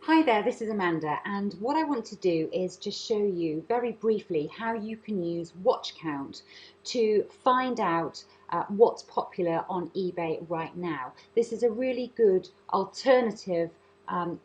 Hi there, this is Amanda, and what I want to do is just show you very briefly how you can use Watchcount to find out what's popular on eBay right now. This is a really good alternative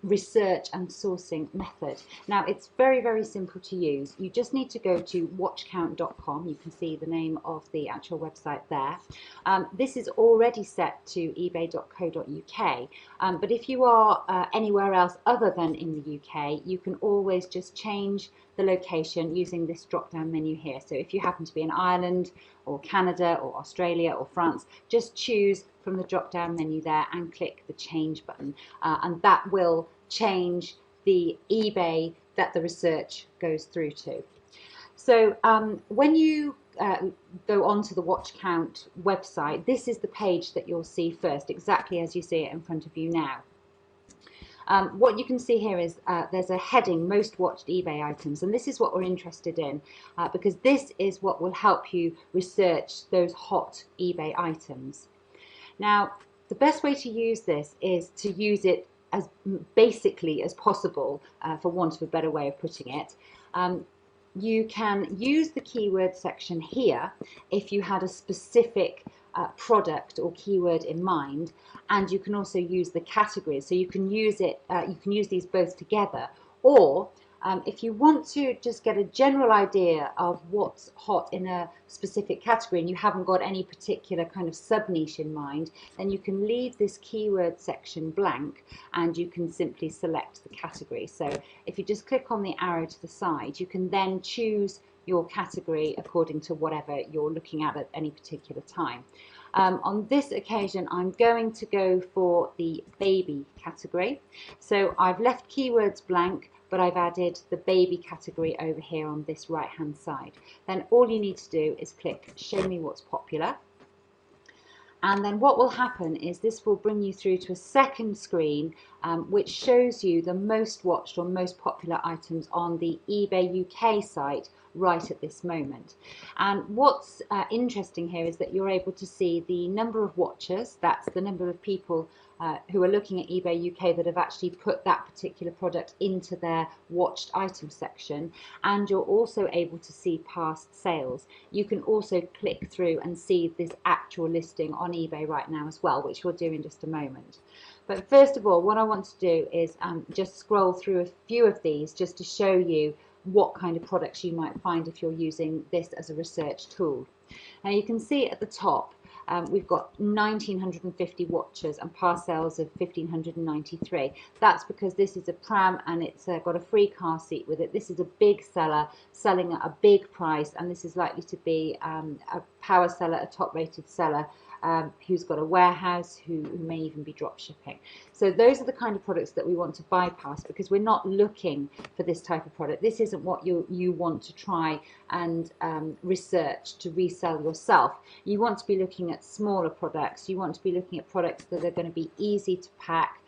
research and sourcing method. Now it's very simple to use. You just need to go to watchcount.com. You can see the name of the actual website there. This is already set to ebay.co.uk, but if you are anywhere else other than in the UK, you can always just change the location using this drop down menu here. So if you happen to be in Ireland or Canada or Australia or France, just choose from the drop down menu there and click the change button, and that will change the eBay that the research goes through to. So when you go onto the Watchcount website, this is the page that you'll see first, exactly as you see it in front of you now. What you can see here is there's a heading, most watched eBay items, and this is what we're interested in because this is what will help you research those hot eBay items. Now, the best way to use this is to use it as basically as possible, for want of a better way of putting it. You can use the keyword section here if you had a specific product or keyword in mind, and you can also use the categories. So you can use it. You can use these both together, or if you want to just get a general idea of what's hot in a specific category and you haven't got any particular kind of sub niche in mind, then you can leave this keyword section blank and you can simply select the category. So if you just click on the arrow to the side, you can then choose your category according to whatever you're looking at any particular time. On this occasion, I'm going to go for the baby category. So I've left keywords blank, but I've added the baby category over here on this right hand side. Then all you need to do is click show me what's popular. And then what will happen is this will bring you through to a second screen which shows you the most watched or most popular items on the eBay UK site right at this moment. And what's interesting here is that you're able to see the number of watchers, that's the number of people who are looking at eBay UK that have actually put that particular product into their watched item section, and you're also able to see past sales. You can also click through and see this actual listing on eBay right now as well, which we'll do in just a moment. But first of all, what I want to do is just scroll through a few of these just to show you what kind of products you might find if you're using this as a research tool. Now you can see at the top we've got 1,950 watchers and past sales of 1,593. That's because this is a pram and it's got a free car seat with it. This is a big seller selling at a big price, and this is likely to be a power seller, a top rated seller who's got a warehouse, who may even be drop shipping. So those are the kind of products that we want to bypass because we're not looking for this type of product. This isn't what you want to try and research to resell yourself. You want to be looking at smaller products. You want to be looking at products that are going to be easy to pack,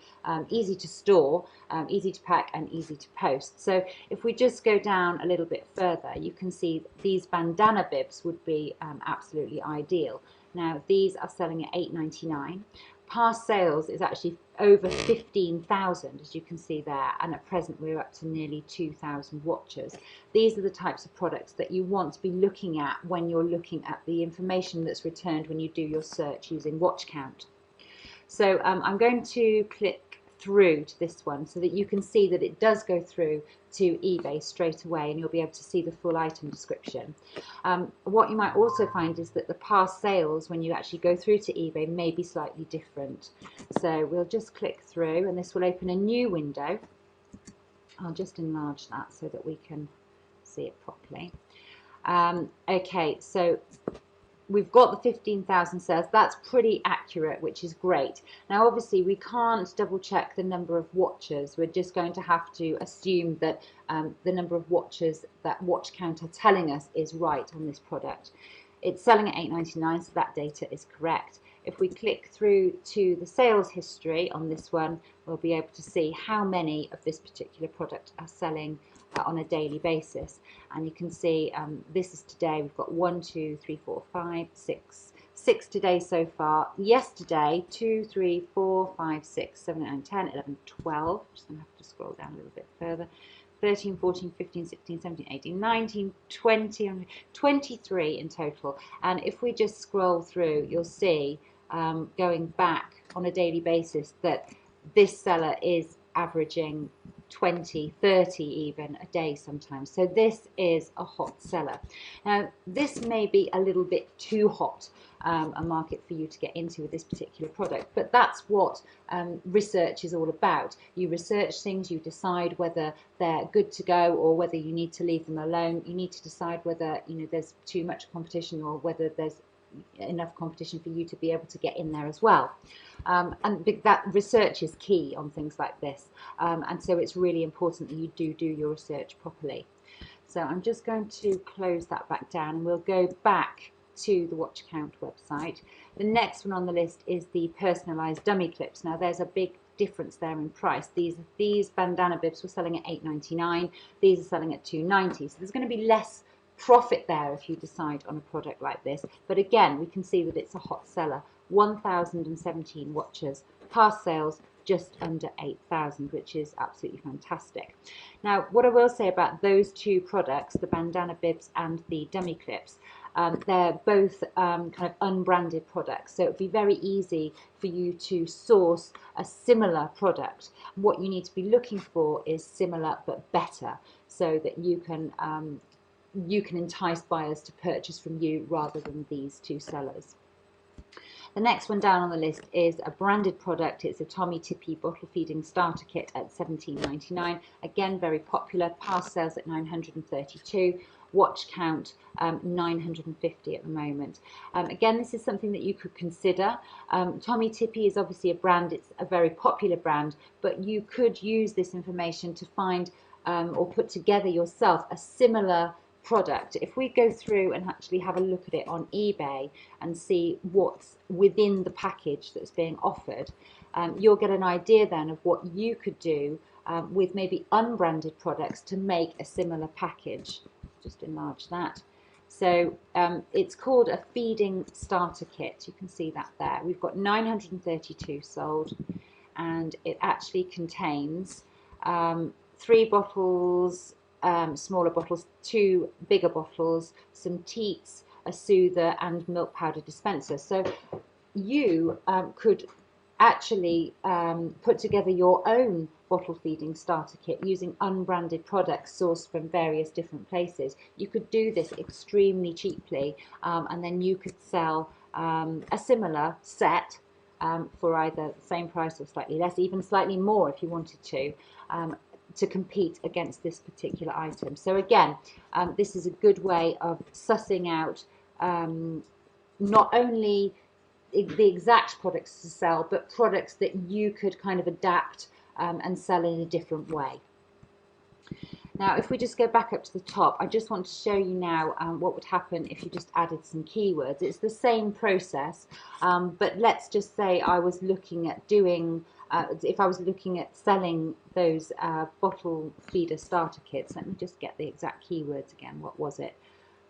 easy to store, easy to pack and easy to post. So if we just go down a little bit further, you can see these bandana bibs would be absolutely ideal. Now these are selling at $8.99. Past sales is actually over 15,000, as you can see there, and at present we're up to nearly 2,000 watchers. These are the types of products that you want to be looking at when you're looking at the information that's returned when you do your search using Watchcount. So I'm going to click through to this one so that you can see that it does go through to eBay straight away, and you'll be able to see the full item description. What you might also find is that the past sales, when you actually go through to eBay, may be slightly different. So we'll just click through and this will open a new window. I'll just enlarge that so that we can see it properly. Okay, so we've got the 15,000 sales. That's pretty accurate, which is great. Now obviously we can't double check the number of watchers. We're just going to have to assume that the number of watchers that Watchcount are telling us is right on this product. It's selling at $8.99, so that data is correct. If we click through to the sales history on this one, we'll be able to see how many of this particular product are selling on a daily basis. And you can see this is today. We've got 1, 2, 3, 4, 5, 6, 6 today so far. Yesterday, 2, 3, 4, 5, 6, 7, 8, 9, 10, 11, 12. Just going to have to scroll down a little bit further. 13, 14, 15, 16, 17, 18, 19, 20, 23 in total. And if we just scroll through, you'll see going back on a daily basis that this seller is averaging 20, 30 even a day sometimes. So this is a hot seller. Now this may be a little bit too hot a market for you to get into with this particular product, but that's what research is all about. You research things, you decide whether they're good to go or whether you need to leave them alone. You need to decide whether there's too much competition or whether there's enough competition for you to be able to get in there as well. And that research is key on things like this, and so it's really important that you do your research properly. So I'm just going to close that back down and we'll go back to the Watchcount website. The next one on the list is the personalized dummy clips. Now there's a big difference there in price. These bandana bibs were selling at $8.99. These are selling at $2.90. So there's going to be less profit there if you decide on a product like this. But again, we can see that it's a hot seller. 1,017 watches, past sales just under 8,000, which is absolutely fantastic. Now, what I will say about those two products, the bandana bibs and the dummy clips, they're both kind of unbranded products, so it would be very easy for you to source a similar product. What you need to be looking for is similar but better, so that you can entice buyers to purchase from you rather than these two sellers. The next one down on the list is a branded product. It's a Tommy Tippy bottle feeding starter kit at $17.99. Again, very popular. Past sales at 932. Watch count 950 at the moment. Again, this is something that you could consider. Tommy Tippy is obviously a brand. It's a very popular brand, but you could use this information to find or put together yourself a similar product. If we go through and actually have a look at it on eBay and see what's within the package that's being offered, you'll get an idea then of what you could do with maybe unbranded products to make a similar package. Just enlarge that. So it's called a feeding starter kit. You can see that there. We've got 932 sold, and it actually contains 3 bottles, smaller bottles, 2 bigger bottles, some teats, a soother, and milk powder dispenser. So you could actually put together your own bottle feeding starter kit using unbranded products sourced from various different places. You could do this extremely cheaply, and then you could sell a similar set for either the same price or slightly less, even slightly more if you wanted to compete against this particular item. So again, this is a good way of sussing out not only the exact products to sell, but products that you could kind of adapt and sell in a different way. Now, if we just go back up to the top, I just want to show you now what would happen if you just added some keywords. It's the same process, but let's just say I was looking at doing, if I was looking at selling those bottle feeder starter kits. Let me just get the exact keywords again. What was it?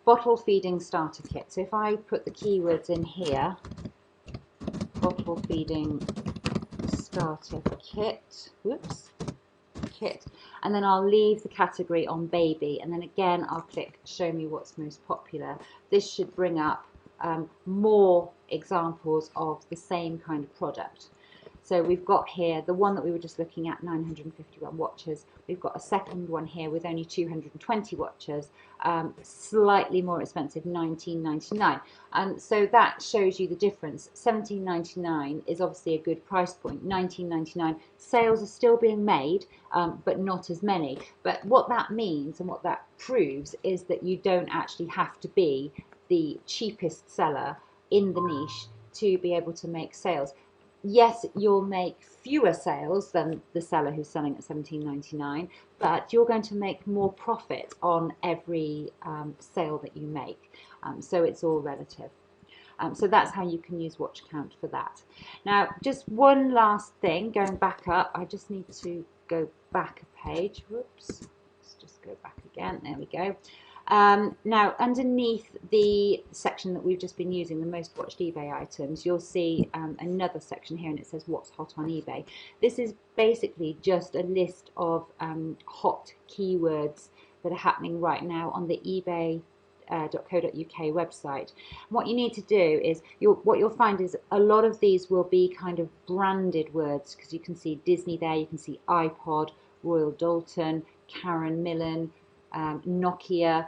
Bottle feeding starter kit. So if I put the keywords in here, bottle feeding starter kit, whoops, kit, and then I'll leave the category on baby, and then again I'll click show me what's most popular. This should bring up more examples of the same kind of product. So we've got here the one that we were just looking at, 951 watches. We've got a second one here with only 220 watches, slightly more expensive, $19.99. And so that shows you the difference. $17.99 is obviously a good price point. $19.99, sales are still being made, but not as many. But what that means and what that proves is that you don't actually have to be the cheapest seller in the niche to be able to make sales. Yes, you'll make fewer sales than the seller who's selling at $17.99, but you're going to make more profit on every sale that you make. So it's all relative. So that's how you can use watch count for that. Now, just one last thing, going back up, I just need to go back a page. Whoops, let's just go back again. There we go. Now, underneath the section that we've just been using, the most watched eBay items, you'll see another section here, and it says what's hot on eBay. This is basically just a list of hot keywords that are happening right now on the eBay.co.uk website. What you need to do is, what you'll find is a lot of these will be kind of branded words, because you can see Disney there, you can see iPod, Royal Doulton, Karen Millen, Nokia.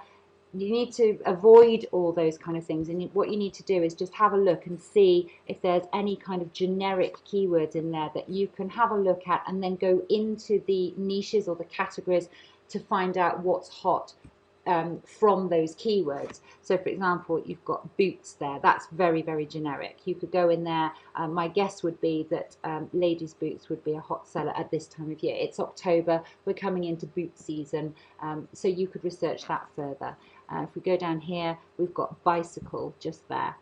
You need to avoid all those kind of things, and what you need to do is just have a look and see if there's any kind of generic keywords in there that you can have a look at, and then go into the niches or the categories to find out what's hot from those keywords. So for example, you've got boots there, that's very, very generic. You could go in there, my guess would be that ladies boots would be a hot seller at this time of year. It's October, we're coming into boot season, so you could research that further. If we go down here, we've got bicycle just there.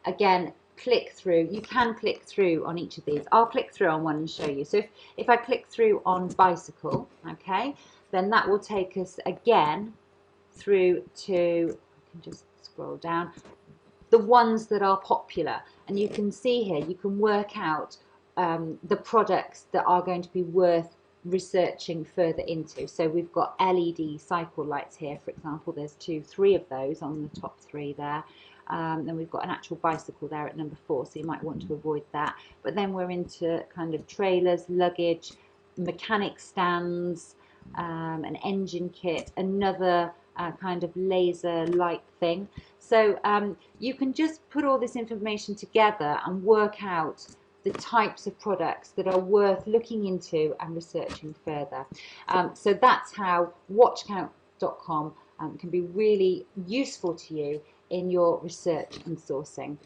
Again, click through. You can click through on each of these. I'll click through on one and show you. So if I click through on bicycle, okay, then that will take us again through to, I can just scroll down, the ones that are popular. And you can see here, you can work out the products that are going to be worth researching further into. So we've got LED cycle lights here, for example. There's three of those on the top three there. Then we've got an actual bicycle there at number 4, so you might want to avoid that. But then we're into kind of trailers, luggage, mechanic stands, an engine kit, another kind of laser light thing. So you can just put all this information together and work out the types of products that are worth looking into and researching further. So that's how watchcount.com can be really useful to you in your research and sourcing.